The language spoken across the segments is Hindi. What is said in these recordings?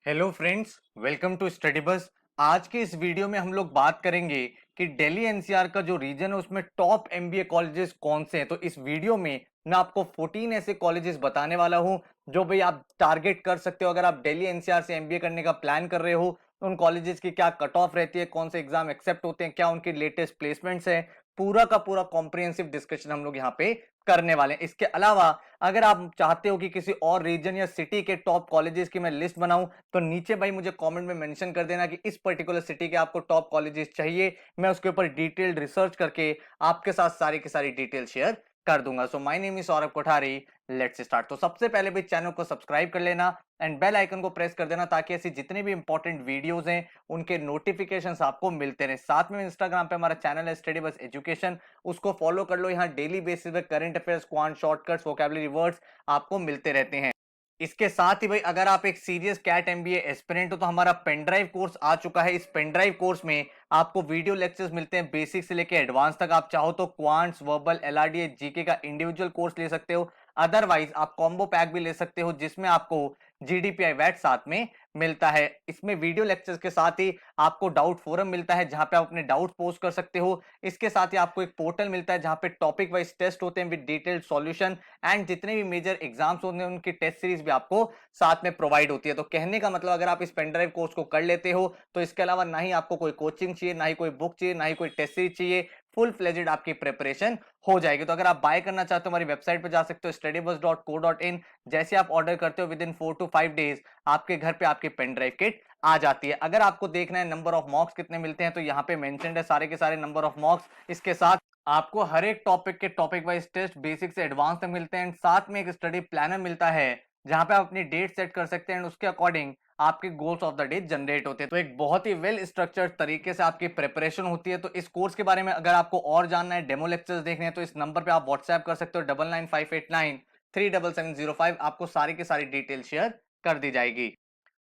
Hello friends, welcome to study bus. आज के इस वीडियो में हम लोग बात करेंगे कि दिल्ली एनसीआर का जो रीजन है उसमें टॉप एमबीए कॉलेजेस कौन से हैं। तो इस वीडियो में मैं आपको 14 ऐसे कॉलेजेस बताने वाला हूं जो भाई आप टारगेट कर सकते हो अगर आप दिल्ली एनसीआर से एमबीए करने का प्लान कर रहे हो। उन कॉलेजेस की क्या कट ऑफ रहती है, कौन से एग्जाम एक्सेप्ट होते हैं, क्या उनकी लेटेस्ट प्लेसमेंट्स है, पूरा का पूरा कॉम्प्रिहेंसिव डिस्कशन हम लोग यहाँ पे करने वाले हैं। इसके अलावा अगर आप चाहते हो कि किसी और रीजन या सिटी के टॉप कॉलेजेस की मैं लिस्ट बनाऊं तो नीचे भाई मुझे कमेंट में मेंशन कर देना कि इस पर्टिकुलर सिटी के आपको टॉप कॉलेजेस चाहिए। मैं उसके ऊपर डिटेल्ड रिसर्च करके आपके साथ सारी की सारी डिटेल शेयर कर दूंगा। So my name is Saurabh Kothari. Let's start. तो सबसे पहले भी चैनल को सब्सक्राइब कर लेना एंड बेल आइकन को प्रेस कर देना ताकि ऐसी जितने भी इंपॉर्टेंट वीडियोस हैं उनके नोटिफिकेशंस आपको मिलते रहे। साथ में इंस्टाग्राम पे हमारा चैनल है स्टडी बस एजुकेशन, उसको फॉलो कर लो। यहाँ डेली बेसिस पे current affairs, quant, shortcuts, vocabulary words आपको मिलते रहते हैं। इसके साथ ही भाई अगर आप एक सीरियस कैट एमबीए एस्पिरेंट हो तो हमारा पेनड्राइव कोर्स आ चुका है। इस पेनड्राइव कोर्स में आपको वीडियो लेक्चर्स मिलते हैं बेसिक से लेके एडवांस तक। आप चाहो तो क्वांट्स, वर्बल, एलआरडी, जीके का इंडिविजुअल कोर्स ले सकते हो। अदरवाइज आप कॉम्बो पैक भी ले सकते हो जिसमें आपको जीडीपीआई वैट साथ में मिलता है। इसमें वीडियो लेक्चर्स के साथ ही आपको डाउट फोरम मिलता है जहां पे आप अपने डाउट पोस्ट कर सकते हो। इसके साथ ही आपको एक पोर्टल मिलता है जहां पे टॉपिक वाइज टेस्ट होते हैं विद डिटेल्ड सॉल्यूशन एंड जितने भी मेजर एग्जाम्स होते हैं उनकी टेस्ट सीरीज भी आपको साथ में प्रोवाइड होती है। तो कहने का मतलब अगर आप इस पेनड्राइव कोर्स को कर लेते हो तो इसके अलावा ना ही आपको कोई कोचिंग चाहिए, ना ही कोई बुक चाहिए, ना ही कोई टेस्ट सीरीज चाहिए। फुल फ्लेजेड आपकी प्रिपरेशन हो जाएगी। तो अगर आप बाय करना चाहते हो हमारी वेबसाइट पर जा सकते हो studybus.co.in। जैसे आप ऑर्डर करते हो विद इन 4 to 5 डेज आपके घर पे आपकी पेन ड्राइव किट आ जाती है। अगर आपको देखना है नंबर ऑफ मॉक्स कितने मिलते हैं तो यहाँ पे मेंशन्ड है सारे के सारे नंबर ऑफ मॉक्स। इसके साथ आपको हर एक टॉपिक के टॉपिक वाइज टेस्ट बेसिक से एडवांस तक मिलते हैं। साथ में एक स्टडी प्लानर मिलता है जहां पे आप अपनी डेट सेट कर सकते हैं उसके अकॉर्डिंग आपके goals of the day generate होते हैं। तो एक बहुत ही वेल स्ट्रक्चर्ड तरीके से आपकी प्रिपरेशन होती है। तो इस कोर्स के बारे में अगर आपको और जानना है, डेमो लेक्चर्स देखने हैं तो इस नंबर पे आप व्हाट्सएप कर सकते हो 9958937705। आपको सारी की सारी डिटेल शेयर कर दी जाएगी।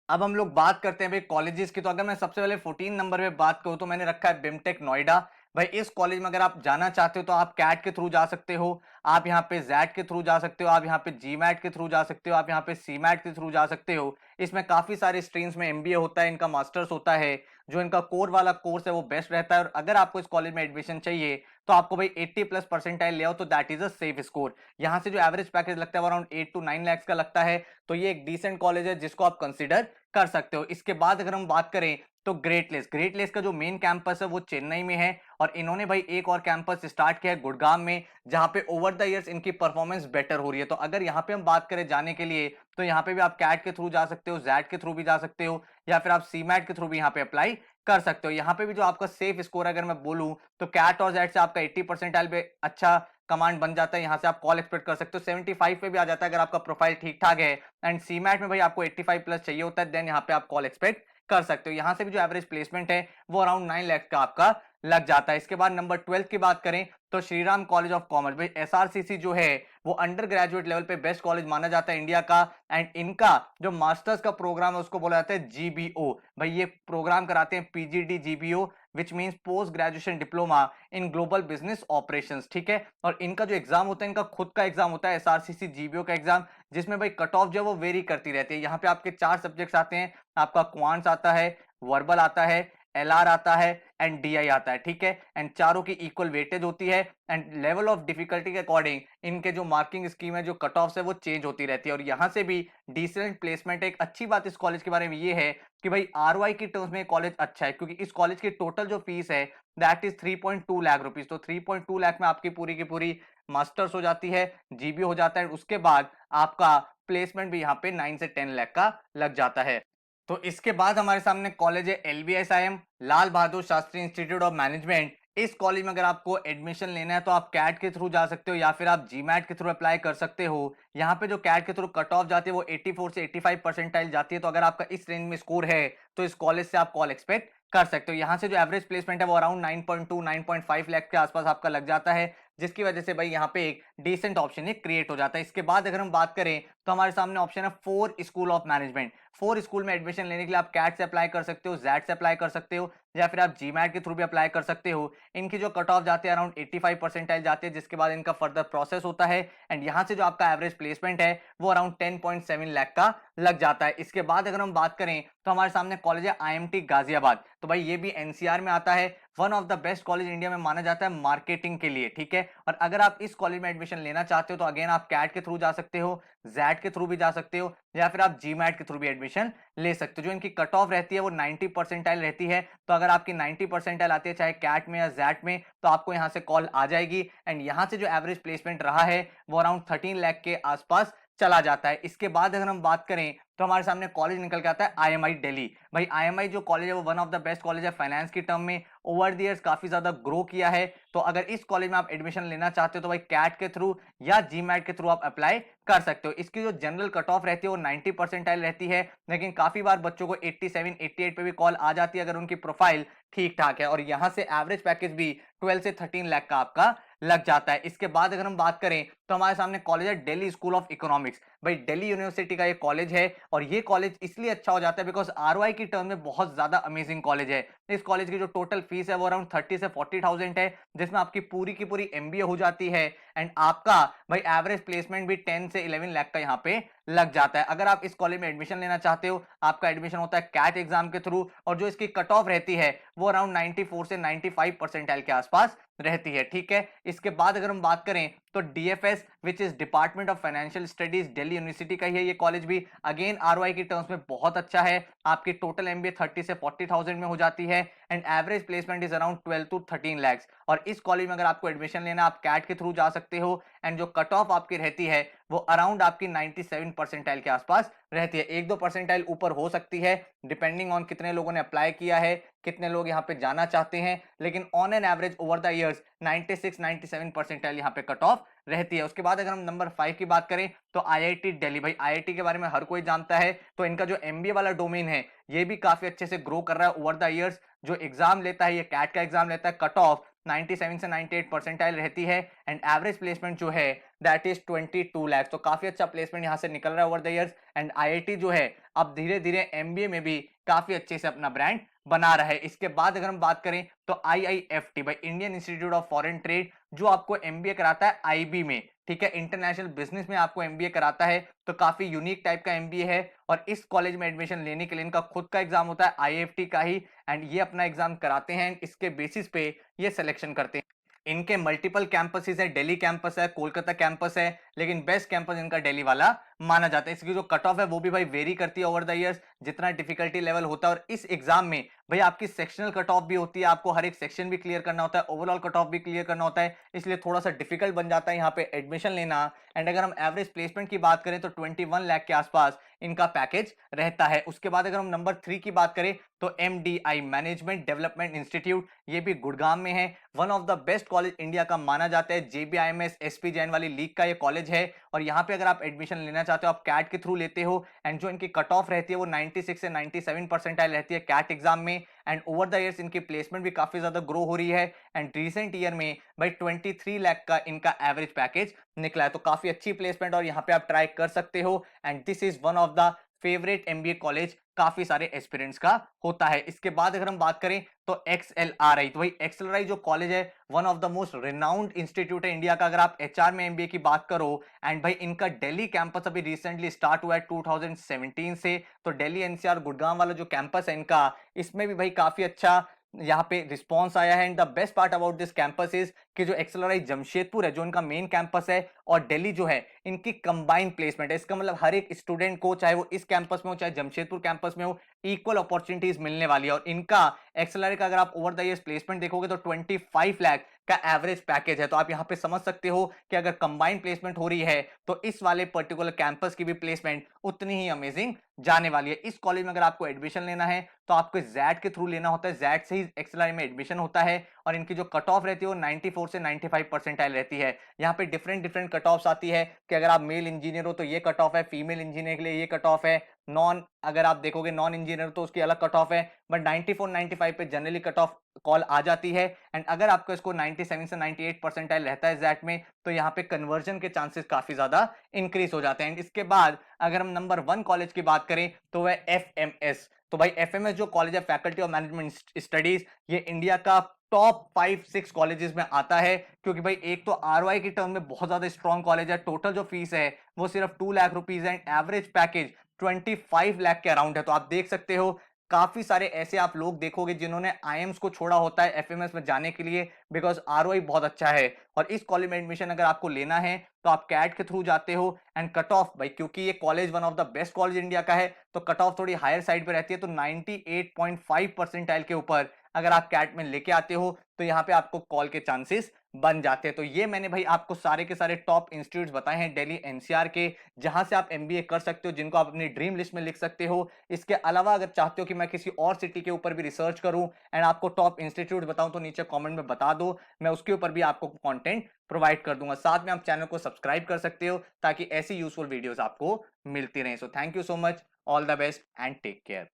अब हम लोग बात करते हैं भाई कॉलेजेस की। तो अगर मैं सबसे पहले 14 नंबर पे बात करूं तो मैंने रखा है बिमटेक नोएडा। भाई इस कॉलेज में अगर आप जाना चाहते हो तो आप कैट के थ्रू जा सकते हो, आप यहाँ पे जैट के थ्रू जा सकते हो, आप यहाँ पे जीमैट के थ्रू जा सकते हो, आप यहाँ पे सीमैट के थ्रू जा सकते हो। इसमें काफी सारे स्ट्रीम्स में एमबीए होता है, इनका मास्टर्स होता है। जो इनका कोर वाला कोर्स है वो बेस्ट रहता है। और अगर आपको इस कॉलेज में एडमिशन चाहिए तो आपको भाई 80 प्लस परसेंटाइल ले आओ तो that is a safe score. यहाँ से जो एवरेज पैकेज लगता है वो अराउंड 8 to 9 लाख का लगता है। तो ये एक डिसेंट कॉलेज है जिसको आप कंसिडर कर सकते हो। इसके बाद अगर हम बात करें तो ग्रेट लेस का जो मेन कैंपस है वो चेन्नई में है और इन्होंने भाई एक और कैंपस स्टार्ट किया है गुड़गांव में जहां पे ओवर द इयर्स इनकी परफॉर्मेंस बेटर हो रही है। तो अगर यहाँ पे हम बात करें जाने के लिए तो यहाँ पे भी आप कैट के थ्रू जा सकते हो, जैट के थ्रू भी जा सकते हो या फिर आप सीमैट के थ्रू भी यहाँ पे अप्लाई कर सकते हो। यहाँ पे भी जो आपका सेफ स्कोर अगर मैं बोलूं तो कैट और जैट से आपका 80 परसेंटाइल पे अच्छा कमांड बन जाता है। यहाँ से आप कॉल एक्सपेक्ट कर सकते हो 75 पे भी आ जाता है अगर आपका प्रोफाइल ठीक ठाक है। एंड सीमैट में भाई आपको 85 प्लस चाहिए होता है, देन यहाँ पे आप कॉल एक्सपेक्ट कर सकते हो। यहाँ से भी जो एवरेज प्लेसमेंट है वो अराउंड 9 लाख का आपका लग जाता है। इसके बाद नंबर 12 की बात करें तो श्रीराम कॉलेज ऑफ कॉमर्स। भाई एसआरसीसी जो है वो अंडर ग्रेजुएट लेवल पे बेस्ट कॉलेज माना जाता है इंडिया का। एंड इनका जो मास्टर्स का प्रोग्राम है उसको बोला जाता है जीबीओ। भाई ये प्रोग्राम कराते हैं PGD GBO which means post graduation diploma in global business operations. ठीक है। और इनका जो एग्जाम होता है इनका खुद का एग्जाम होता है एसआरसीसी जीबीओ का एग्जाम, जिसमें भाई कट ऑफ जो है वो वेरी करती रहती है। यहाँ पे आपके 4 सब्जेक्ट्स आते हैं, आपका क्वांट्स आता है, वर्बल आता है, एलआर आता है एंड डीआई आता है। ठीक है। एंड चारों की इक्वल वेटेज होती है एंड लेवल ऑफ डिफिकल्टी के अकॉर्डिंग इनके जो मार्किंग स्कीम है, जो कट ऑफ है वो चेंज होती रहती है। और यहाँ से भी डिसेंट प्लेसमेंट। एक अच्छी बात इस कॉलेज के बारे में ये है कि भाई आरओआई की टर्म्स में कॉलेज अच्छा है क्योंकि इस कॉलेज की टोटल जो फीस है दैट इज 3.2 लाख रुपीज। तो 3.2 लाख में आपकी पूरी की पूरी मास्टर्स हो जाती है, जीबी हो जाता है, उसके बाद आपका प्लेसमेंट भी यहाँ पे 9 से 10 लाख का लग जाता है। तो इसके बाद हमारे सामने कॉलेज है एलबीएसआईएम, Lal Bahadur Shastri institute of management. इस कॉलेज में अगर आपको एडमिशन लेना है तो आप कैट के थ्रू जा सकते हो या फिर आप जीमैट के थ्रू अप्लाई कर सकते हो। यहाँ पे जो कैट के थ्रू कट ऑफ जाती है वो 84 से 85 परसेंटाइल जाती है। तो अगर आपका इस रेंज में स्कोर है तो इस कॉलेज से आप कॉल एक्सपेक्ट कर सकते हो। यहाँ से जो एवरेज प्लेसमेंट है वो अराउंड 9.2 9.5 लाख के आसपास आपका लग जाता है। जिसकी वजह से भाई यहाँ पे एक डिसेंट ऑप्शन क्रिएट हो जाता है। इसके बाद अगर हम बात करें तो हमारे सामने ऑप्शन है 4 स्कूल ऑफ मैनेजमेंट। 4 स्कूल में एडमिशन लेने के लिए आप कैट से अप्लाई कर सकते हो, जेड से अप्लाई कर सकते हो, या फिर आप जीमैट के थ्रू भी अप्लाई कर सकते हो। इनकी जो कट ऑफ जाती है अराउंड 85 परसेंटाइल जाती है, जिसके बाद इनका फर्दर प्रोसेस होता है एंड यहाँ से जो आपका एवरेज प्लेसमेंट है वो अराउंड 10.7 लाख का लग जाता है। इसके बाद अगर हम बात करें तो हमारे सामने कॉलेज है आईएमटी गाजियाबाद। तो भाई ये भी एनसीआर में आता है, one of the best college India में माना जाता है मार्केटिंग के लिए, ठीक है। और अगर आप इस कॉलेज में एडमिशन लेना चाहते हो तो अगेन आप कैट के थ्रू जा सकते हो, जैट के थ्रू भी जा सकते हो, या फिर आप जीमैट के थ्रू भी एडमिशन ले सकते हो। जो इनकी कट ऑफ रहती है वो 90 परसेंटाइल रहती है। तो अगर आपकी 90 परसेंटाइल आती है चाहे कैट में या जैट में, तो आपको यहाँ से कॉल आ जाएगी एंड यहाँ से जो एवरेज प्लेसमेंट रहा है वो अराउंड 13 लाख के आसपास चला जाता है। इसके बाद अगर हम बात करें तो हमारे सामने कॉलेज निकल के आता है आईएमआई दिल्ली। भाई आईएमआई जो कॉलेज है वो one of the best college है फाइनेंस की टर्म में, ओवर द इयर्स काफी ज्यादा ग्रो किया है। तो अगर इस कॉलेज में आप एडमिशन लेना चाहते हो तो भाई कैट के थ्रू या जीमैट के थ्रू आप अप्लाई कर सकते हो। इसकी जो जनरल कट ऑफ रहती है वो 90 परसेंटाइल रहती है, लेकिन काफी बार बच्चों को 87 88 पे भी कॉल आ जाती है अगर उनकी प्रोफाइल ठीक ठाक है। और यहाँ से एवरेज पैकेज भी 12 से 13 लाख का आपका लग जाता है। इसके बाद अगर हम बात करें तो हमारे सामने कॉलेज है दिल्ली स्कूल ऑफ इकोनॉमिक्स। भाई दिल्ली यूनिवर्सिटी का ये कॉलेज है और ये कॉलेज इसलिए अच्छा हो जाता है बिकॉज आरओआई की टर्म में बहुत ज्यादा अमेजिंग कॉलेज है। इस कॉलेज की जो टोटल फीस है वो अराउंड 30 से 40,000 है, जिसमें आपकी पूरी की पूरी एमबीए हो जाती है एंड आपका भाई एवरेज प्लेसमेंट भी 10 से 11 लाख का यहाँ पे लग जाता है। अगर आप इस कॉलेज में एडमिशन लेना चाहते हो, आपका एडमिशन होता है कैट एग्जाम के थ्रू और जो इसकी कट ऑफ रहती है वो अराउंड 94 से 95 परसेंटाइल के आसपास रहती है, ठीक है। इसके बाद अगर हम बात करें तो DFS which is department of financial studies Delhi university का ही है ये कॉलेज भी। अगेन आरओआई की टर्म्स में बहुत अच्छा है, आपकी टोटल एमबीए 30 से 40,000 में हो जाती है and average placement is around 12 to 13 lakh. और इस कॉलेज में अगर आपको एडमिशन लेना आप कैट के थ्रू जा सकते हो एंड जो कट ऑफ आपकी रहती है वो अराउंड आपकी 97 परसेंटाइल के आसपास रहती है। 1-2 परसेंटाइल ऊपर हो सकती है डिपेंडिंग ऑन कितने लोगों ने अप्लाई किया है, कितने लोग यहाँ पे जाना चाहते हैं, लेकिन on an average over the years 96-97 percentile यहाँ पे कट ऑफ रहती है। उसके बाद अगर हम नंबर 5 की बात करें तो आईआईटी दिल्ली। भाई आईआईटी के बारे में हर कोई जानता है, तो इनका जो एमबीए वाला डोमेन है ये भी काफी अच्छे से ग्रो कर रहा है ओवर द इयर्स। जो एग्जाम लेता है ये कैट का एग्जाम लेता है, कट ऑफ 97 से 98 परसेंटाइल रहती है एंड एवरेज प्लेसमेंट जो है दैट इज 22 लाख। तो काफी अच्छा प्लेसमेंट यहाँ से निकल रहा है over the years and IIT जो है अब धीरे धीरे एमबीए में भी काफी अच्छे से अपना ब्रांड बना रहा है। इसके बाद अगर हम बात करें तो आईआईएफटी भाई Indian institute of foreign trade जो आपको एमबीए कराता है आईबी में, ठीक है, इंटरनेशनल बिजनेस में आपको एमबीए कराता है। तो काफी यूनिक टाइप का एमबीए है और इस कॉलेज में एडमिशन लेने के लिए इनका खुद का एग्जाम होता है आईआईएफटी का ही एंड ये अपना एग्जाम कराते हैं, इसके बेसिस पे ये सिलेक्शन करते हैं। इनके मल्टीपल कैंपसेस है, दिल्ली कैंपस है, कोलकाता कैंपस है, लेकिन बेस्ट कैंपस इनका दिल्ली वाला माना जाता है। इसकी जो कट ऑफ है वो भी भाई वेरी करती है ओवर द इयर्स, जितना डिफिकल्टी लेवल होता है। और इस एग्जाम में भाई आपकी सेक्शनल कट ऑफ भी होती है, आपको हर एक सेक्शन भी क्लियर करना होता है, ओवरऑल कट ऑफ भी क्लियर करना होता है, इसलिए थोड़ा सा डिफिकल्ट बन जाता है यहाँ पे एडमिशन लेना। एंड अगर हम एवरेज प्लेसमेंट की बात करें तो 21 लाख के आसपास इनका पैकेज रहता है। उसके बाद अगर हम नंबर 3 की बात करें तो एमडीआई मैनेजमेंट डेवलपमेंट इंस्टीट्यूट, ये भी गुड़गांव में है, one of the best college India का माना जाता है, जेबीआईएमएस एसपी जैन वाली लीग का ये कॉलेज है। और यहाँ पे अगर आप एडमिशन लेना चाहते हो आप कैट के थ्रू लेते हो एंड जो इनकी कट ऑफ रहती है वो 96 से 97 परसेंटाइल रहती है कैट एग्जाम में एंड ओवर द इयर्स इनकी प्लेसमेंट भी काफी ज्यादा ग्रो हो रही है एंड रिसेंट ईयर में भाई 23 लाख का इनका एवरेज पैकेज निकला है। तो काफी अच्छी प्लेसमेंट और यहाँ पे आप ट्राई कर सकते हो and this is one of the favourite MBA college काफी सारे एस्पिरेंट्स का होता है। इसके बाद अगर हम बात करें तो एक्सएलआरआई, तो भाई एक्सएलआरआई जो कॉलेज है one of the most renowned institute है इंडिया का अगर आप एचआर में एमबीए की बात करो एंड भाई इनका दिल्ली कैंपस अभी रिसेंटली स्टार्ट हुआ है 2017 से। तो दिल्ली एनसीआर गुड़गांव वाला जो कैंपस है इनका, इसमें भी भाई काफी अच्छा यहाँ पे रिस्पॉन्स आया है। And the best part about this campus is कि जो एक्सएलआरआई जमशेदपुर है जो इनका मेन कैंपस है और दिल्ली जो है इनकी कंबाइंड प्लेसमेंट है। इसका मतलब हर एक स्टूडेंट को चाहे वो इस कैंपस में हो चाहे जमशेदपुर कैंपस में हो इक्वल अपॉर्चुनिटीज मिलने वाली है। और इनका एक्सएलआरआई का अगर आप ओवर द इयर्स प्लेसमेंट देखोगे तो 25 लाख का एवरेज पैकेज है। तो आप यहाँ पे समझ सकते हो कि अगर कंबाइंड प्लेसमेंट हो रही है तो इस वाले पर्टिकुलर कैंपस की भी प्लेसमेंट उतनी ही अमेजिंग जाने वाली है। इस कॉलेज में अगर आपको एडमिशन लेना है तो आपको जैट के थ्रू लेना होता है, जैट से ही एक्सएलआर में एडमिशन होता है और इनकी जो कट ऑफ रहती है वो 94 से 95 परसेंटाइल रहती है। यहाँ पे डिफरेंट डिफरेंट कट ऑफ्स आती है कि अगर आप मेल इंजीनियर हो तो ये कट ऑफ है, फीमेल इंजीनियर के लिए ये कट ऑफ है, नॉन अगर आप देखोगे नॉन इंजीनियर तो उसकी अलग कट ऑफ है, बट 94 95 पे जनरली कट ऑफ कॉल आ जाती है। एंड अगर आपको इसको 97 से 98 परसेंटाइल रहता है जैट में तो यहाँ पे कन्वर्जन के चांसेस काफी ज्यादा इंक्रीज हो जाते हैं। एंड इसके बाद अगर हम नंबर 1 कॉलेज की बात करें तो वह एफएमएस। तो भाई एफएमएस जो कॉलेज है फैकल्टी ऑफ मैनेजमेंट स्टडीज, ये इंडिया का टॉप 5-6 कॉलेजेस में आता है, क्योंकि भाई एक तो आरओआई की टर्म में बहुत ज्यादा स्ट्रॉन्ग कॉलेज है। टोटल जो फीस है वो सिर्फ 2 लाख रुपीज है एंड एवरेज पैकेज 25 लाख के अराउंड है। तो आप देख सकते हो काफी सारे ऐसे आप लोग देखोगे जिन्होंने आईएम्स को छोड़ा होता है एफएमएस में जाने के लिए, बिकॉज आरओआई बहुत अच्छा है। और इस कॉलेज में एडमिशन अगर आपको लेना है तो आप कैट के थ्रू जाते हो एंड कट ऑफ भाई क्योंकि ये college one of the best college India का है तो कट ऑफ थोड़ी हायर साइड पे रहती है। तो 98.5 परसेंटाइल के ऊपर अगर आप कैट में लेके आते हो तो यहाँ पे आपको कॉल के चांसेस बन जाते हैं। तो ये मैंने भाई आपको सारे के सारे टॉप इंस्टीट्यूट्स बताए हैं दिल्ली एनसीआर के, जहां से आप एमबीए कर सकते हो, जिनको आप अपनी ड्रीम लिस्ट में लिख सकते हो। इसके अलावा अगर चाहते हो कि मैं किसी और सिटी के ऊपर भी रिसर्च करूं एंड आपको टॉप इंस्टीट्यूट बताऊं तो नीचे कमेंट में बता दो, मैं उसके ऊपर भी आपको कंटेंट प्रोवाइड कर दूंगा। साथ में आप चैनल को सब्सक्राइब कर सकते हो ताकि ऐसी यूजफुल वीडियोस आपको मिलती रहे। So thank you so much, all the best and take care.